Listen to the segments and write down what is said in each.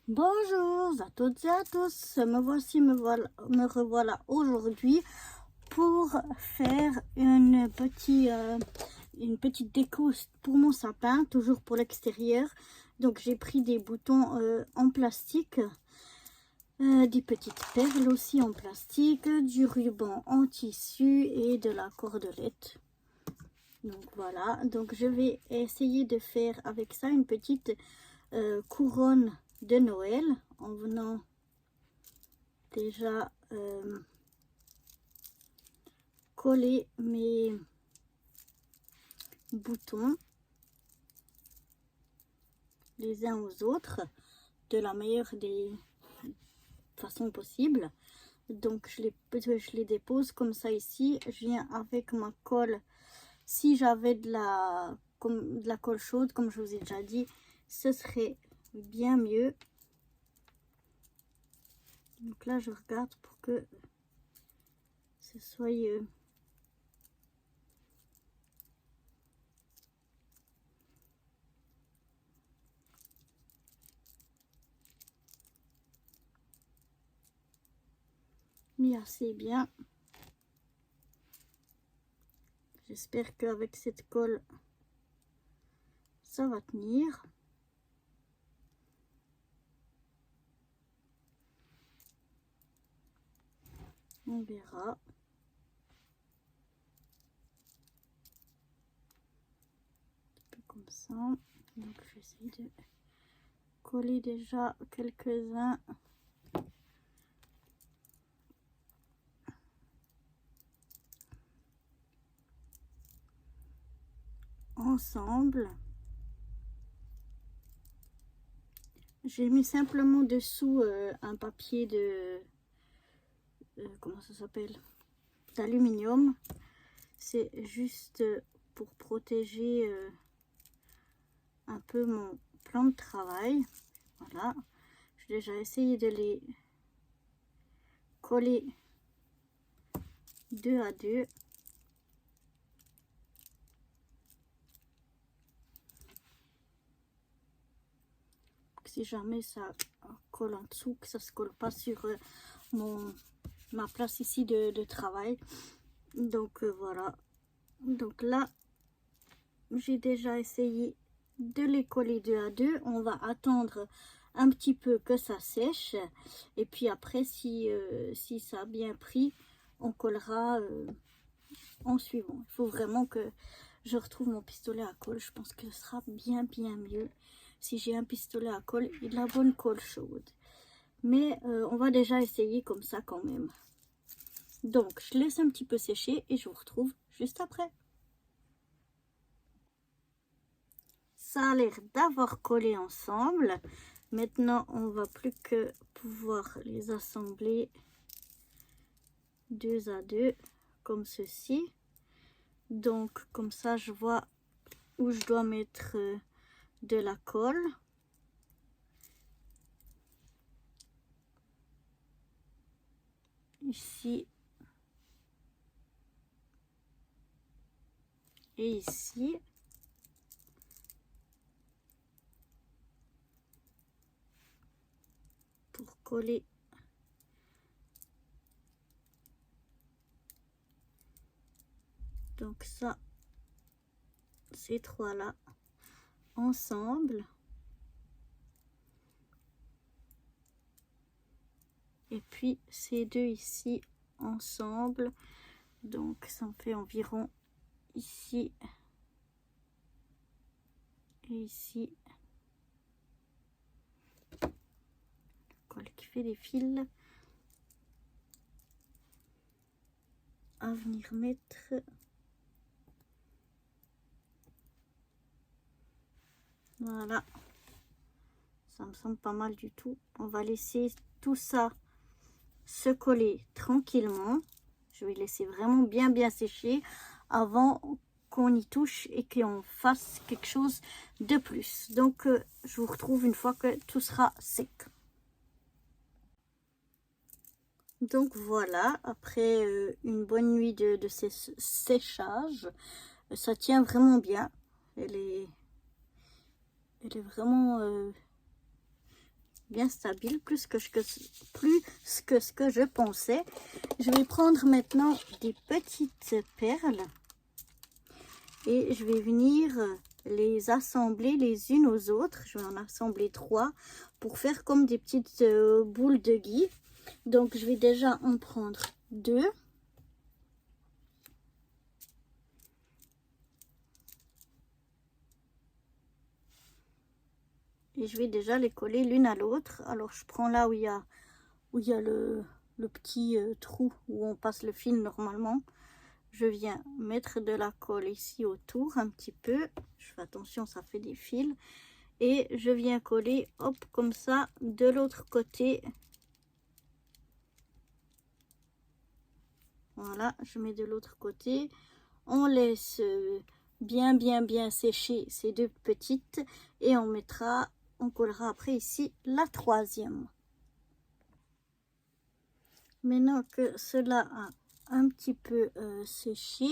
Bonjour à toutes et à tous, me revoilà aujourd'hui pour faire une petite déco pour mon sapin, toujours pour l'extérieur. Donc j'ai pris des boutons en plastique, des petites perles aussi en plastique, du ruban en tissu et de la cordelette. Donc voilà, donc je vais essayer de faire avec ça une petite couronne de Noël en venant déjà coller mes boutons les uns aux autres de la meilleure des façons possibles. Donc je les dépose comme ça ici. Je viens avec ma colle. Si j'avais de la colle chaude, comme je vous ai déjà dit, ce serait bien mieux. Donc là je regarde pour que ce soit mis assez bien. J'espère qu'avec cette colle ça va tenir. On verra. Comme ça, donc j'essaie de coller déjà quelques-uns ensemble. J'ai mis simplement dessous un papier de comment ça s'appelle, d'aluminium. C'est juste pour protéger un peu mon plan de travail. Voilà, j'ai déjà essayé de les coller 2 à 2. Si jamais ça colle en dessous, que ça se colle pas sur ma place ici de travail. Donc voilà, donc là j'ai déjà essayé de les coller 2 à 2. On va attendre un petit peu que ça sèche et puis après si ça a bien pris, on collera en suivant. Il faut vraiment que je retrouve mon pistolet à colle. Je pense que ce sera bien mieux si j'ai un pistolet à colle et de la bonne colle chaude. Mais on va déjà essayer comme ça quand même. Donc je laisse un petit peu sécher et je vous retrouve juste après. Ça a l'air d'avoir collé ensemble. Maintenant on va plus que pouvoir les assembler 2 à 2 comme ceci. Donc comme ça je vois où je dois mettre de la colle. Ici et ici. Pour coller donc ça, ces trois là ensemble. Et puis ces deux ici ensemble. Donc ça me fait environ ici et ici. Colle qui fait des fils à venir mettre. Voilà, ça me semble pas mal du tout. On va laisser tout ça se coller tranquillement. Je vais laisser vraiment bien sécher avant qu'on y touche et qu'on fasse quelque chose de plus. Donc je vous retrouve une fois que tout sera sec. Donc voilà, après une bonne nuit de séchage, ça tient vraiment bien. Elle est vraiment bien stable, plus que ce que je pensais. Je vais prendre maintenant des petites perles et je vais venir les assembler les unes aux autres. Je vais en assembler 3 pour faire comme des petites boules de gui. Donc je vais déjà en prendre 2. Et je vais déjà les coller l'une à l'autre. Alors je prends là où il y a le petit trou où on passe le fil normalement. Je viens mettre de la colle ici autour un petit peu. Je fais attention, ça fait des fils. Et je viens coller, hop, comme ça, de l'autre côté. Voilà, je mets de l'autre côté. On laisse bien sécher ces 2 petites. Et on collera après ici la 3e. Maintenant que cela a un petit peu séché,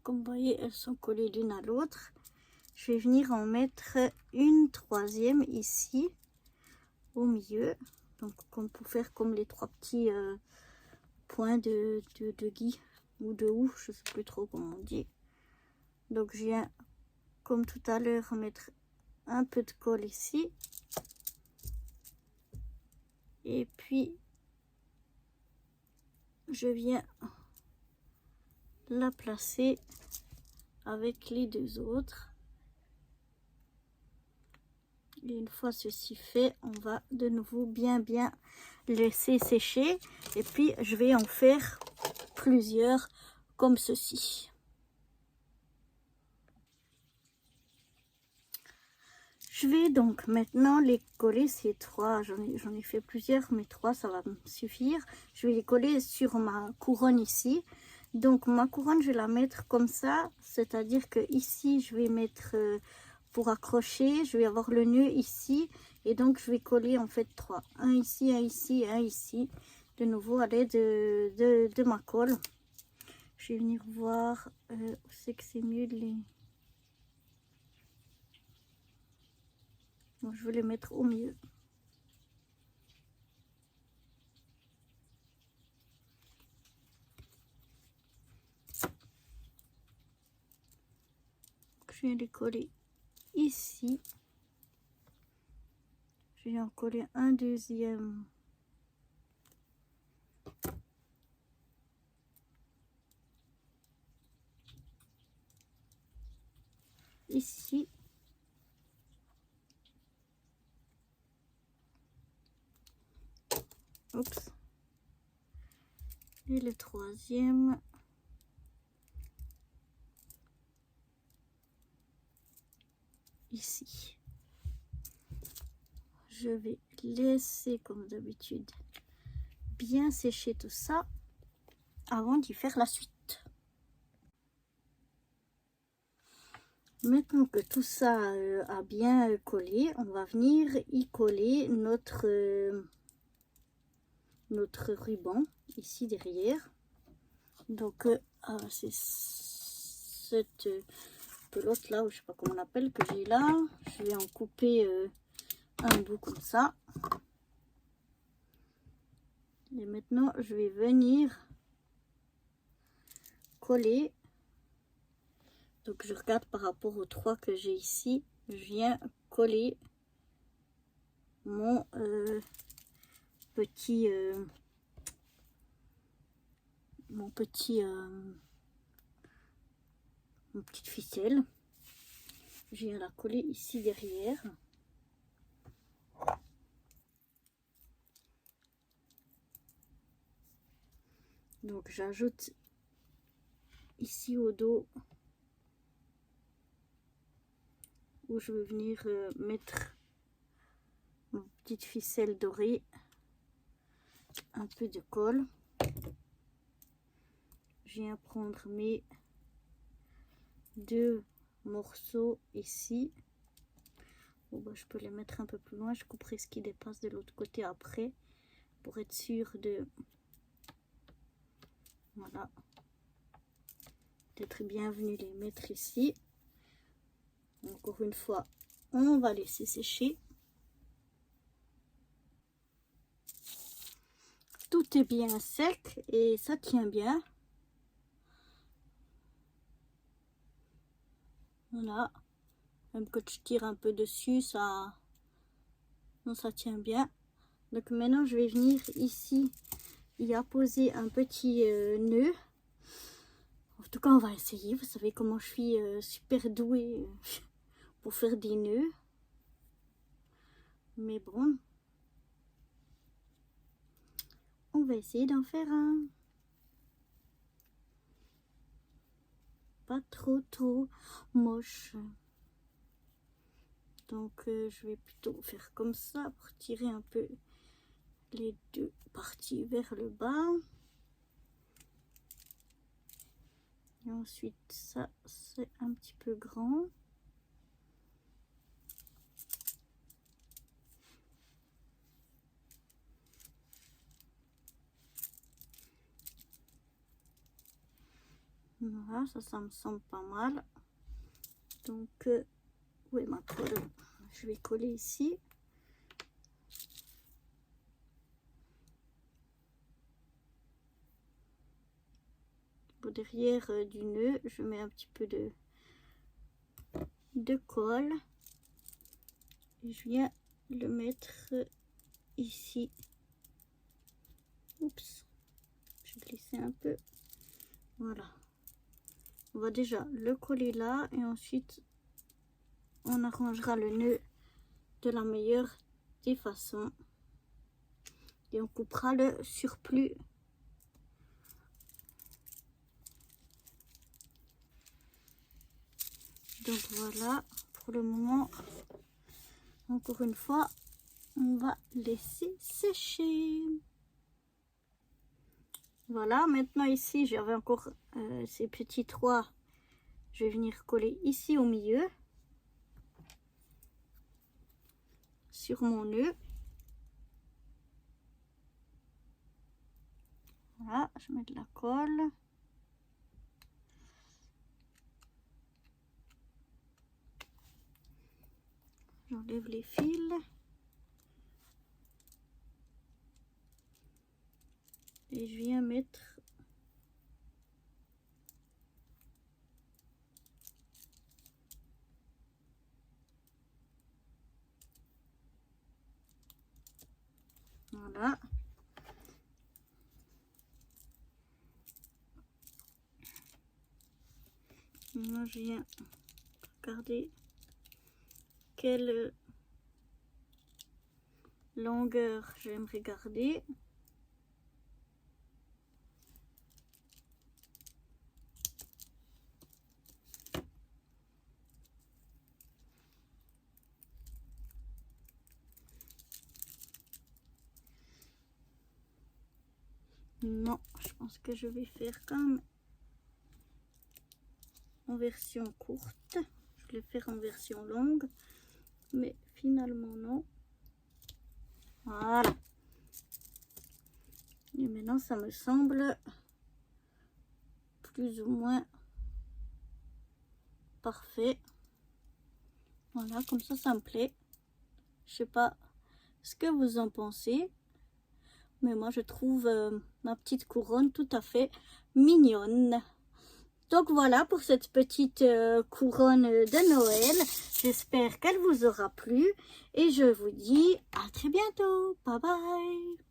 comme vous voyez, elles sont collées l'une à l'autre. Je vais venir en mettre une 3e ici au milieu, donc comme pour faire comme les 3 petits points de gui ou de houx, je sais plus trop comment on dit. Donc je viens comme tout à l'heure mettre un peu de colle ici et puis je viens la placer avec les 2 autres. Et une fois ceci fait, on va de nouveau bien laisser sécher. Et puis, je vais en faire plusieurs comme ceci. Je vais donc maintenant les coller, ces 3. J'en ai fait plusieurs, mais 3, ça va me suffire. Je vais les coller sur ma couronne ici. Donc, ma couronne, je vais la mettre comme ça. C'est-à-dire que ici, je vais mettre... pour accrocher, je vais avoir le nœud ici et donc je vais coller en fait 3, un ici, un ici et un ici, de nouveau à l'aide de ma colle. Je vais venir voir où c'est que c'est mieux de les... Bon, je vais les mettre au milieu. Je viens les coller ici. Je vais en coller un deuxième ici. Oups. Et le 3e ici. Je vais laisser comme d'habitude bien sécher tout ça avant d'y faire la suite. Maintenant que tout ça a bien collé, on va venir y coller notre ruban ici derrière. Donc c'est cette pelote là, ou je sais pas comment on appelle, que j'ai là. Je vais en couper un bout comme ça. Et maintenant je vais venir coller. Donc je regarde par rapport aux 3 que j'ai ici, je viens coller mon petite ficelle. Je viens la coller ici derrière. Donc j'ajoute ici au dos où je vais venir mettre ma petite ficelle dorée, un peu de colle. Je viens prendre mes 2 morceaux ici. Bon, bah, je peux les mettre un peu plus loin, je couperai ce qui dépasse de l'autre côté après pour être sûr de... Voilà, d'être bien venu les mettre ici. Encore une fois, on va laisser sécher. tout est bien sec et ça tient bien. Voilà. Même que je tire un peu dessus, ça tient bien. Donc maintenant, je vais venir ici y apposer un petit nœud. En tout cas, on va essayer. Vous savez comment je suis super douée pour faire des nœuds. Mais bon, on va essayer d'en faire un. Pas trop moche. Donc je vais plutôt faire comme ça pour tirer un peu les deux parties vers le bas. Et ensuite ça c'est un petit peu grand. Voilà, ça me semble pas mal. Donc où est ma colle? Je vais coller ici. Au derrière du nœud, je mets un petit peu de colle et je viens le mettre ici. Oups, je vais glisser un peu. Voilà. On va déjà le coller là et ensuite on arrangera le nœud de la meilleure des façons et on coupera le surplus. Donc voilà, pour le moment, encore une fois, on va laisser sécher. Voilà, maintenant ici, j'avais encore ces petits trois. Je vais venir coller ici au milieu, sur mon nœud. Voilà, je mets de la colle. J'enlève les fils. Et je viens mettre voilà. Moi je viens regarder quelle longueur j'aimerais garder. Non, je pense que je vais faire comme en version courte. Je vais le faire en version longue, mais finalement non. Voilà. Et maintenant, ça me semble plus ou moins parfait. Voilà, comme ça me plaît. Je sais pas ce que vous en pensez, mais moi je trouve ma petite couronne tout à fait mignonne. Donc voilà pour cette petite couronne de Noël. J'espère qu'elle vous aura plu et je vous dis à très bientôt. Bye bye.